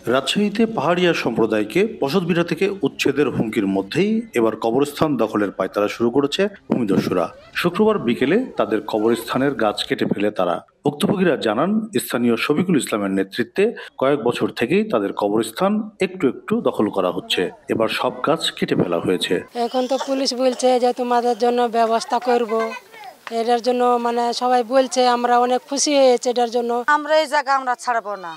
রাজশাহীতে পাহাড়িয়া সম্প্রদায়কে বসতভিটা থেকে উচ্ছেদের হুমকির মধ্যেই এবার কবরস্থান দখলের পায়তারা শুরু করেছে ভূমিদস্যুরা। শুক্রবার বিকেলে তাদের কবরস্থানের গাছ কেটে ফেলে তারা। ভুক্তভোগীরা জানান, স্থানীয় শফিকুল ইসলামের নেতৃত্বে কয়েক বছর থেকেই তাদের কবরস্থান একটু একটু দখল করা হচ্ছে। এবার সব গাছ কেটে ফেলা হয়েছে। এখন তো পুলিশ বলছে যে তোমাদের জন্য ব্যবস্থা করব, এটার জন্য মানে সবাই বলছে, আমরা অনেক খুশি হয়েছে এটার জন্য। আমরা এই জায়গা আমরা ছাড়বো না,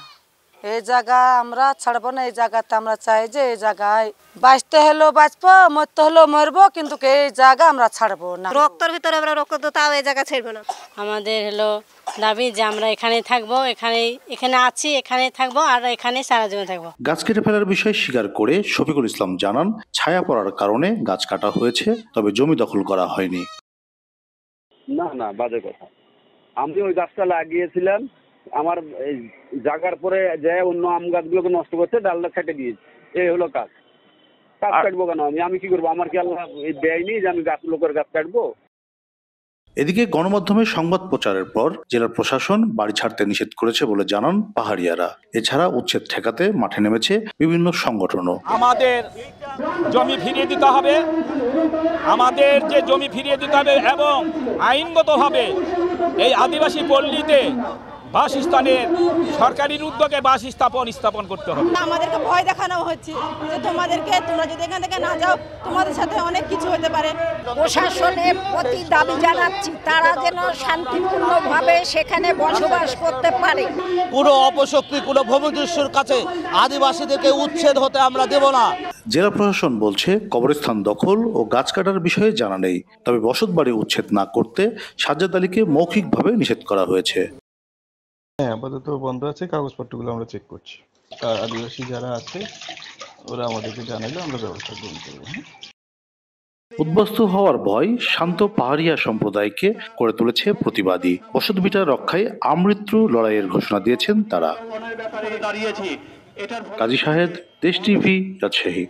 এই জায়গা আমরা ছাড়বো না। এই জায়গাতে আমরা চাই যে এই জায়গায় বাঁচতে হলেও বাঁচবো, মরতে হলেও মরবো, কিন্তু এই জায়গা আমরা ছাড়বো না। রক্তের ভিতরে আমরা রক্ত তো, তাও এই জায়গা ছাড়বো না। আমাদের দাবি যে আমরা এখানেই থাকবো, এখানে আছি, এখানেই থাকবো, আর এখানেই সারা জীবন থাকবো। গাছ কেটে ফেলার বিষয় স্বীকার করে শফিকুল ইসলাম জানান, ছায়া পড়ার কারণে গাছ কাটা হয়েছে, তবে জমি দখল করা হয়নি। না না, বাজে কথা। আমি ওই গাছটা লাগিয়েছিলাম, আমার এই জাগার পরে যে অন্য আম গাছগুলোকে নষ্ট করছে, ডালটা কেটে দিয়েছে। এই হলো কাজ কাটবো কেন? আমি কি করবো? আমার কি আল্লাহ দেয়নি যে আমি লোকের গাছ কাটবো? এদিকে গণমাধ্যমে সংবাদ প্রচারের পর জেলা প্রশাসন বাড়ি ছাড়তে নিষেধ করেছে বলে জানান পাহাড়িয়ারা। এছাড়া উচ্ছেদ ঠেকাতে মাঠে নেমেছে বিভিন্ন সংগঠনও। আমাদের জমি ফিরিয়ে দিতে হবে, আমাদের যে জমি ফিরিয়ে দিতে হবে এবং আইনগতভাবে এই আদিবাসী পল্লীতে বাসস্থানের সরকারি উদ্যোগে স্থাপন করতে হবে। আমাদেরকে ভয় দেখানো হচ্ছে যে তোমরা যদি এখান থেকে না যাও, তোমাদের সাথে অনেক কিছু হতে পারে। প্রশাসনের প্রতি দাবি জানাচ্ছি, তারা যেন শান্তিপূর্ণভাবে সেখানে বসবাস করতে পারে। কোনো অপশক্তি, কোনো ভূমিদস্যুর কাছে আদিবাসীদেরকে উচ্ছেদ হতে আমরা দেব না। জেলা প্রশাসন বলছে, কবরস্থান দখল ও গাছ কাটার বিষয়ে জানা নেই, তবে বসতবাড়ি উচ্ছেদ না করতে সাজ্জাদ আলীকে মৌখিকভাবে নিষেধ করা হয়েছে। হ্যাঁ, আপাতত বন্ধ আছে, কাগজপত্রগুলো আমরা চেক করছি। আদিবাসী যারা আছে ওরা আমাদেরকে জানালে আমরা ব্যবস্থা গ্রহণ করবো। উদ্বাস্তু হওয়ার ভয় শান্ত পাহাড়িয়া সম্প্রদায়কে করে তুলেছে প্রতিবাদী। বসতভিটা রক্ষায় আমৃত্যু লড়াইয়ের ঘোষণা দিয়েছেন তারা। কাজী শাহেদ, দেশ টিভি, রাজশাহী।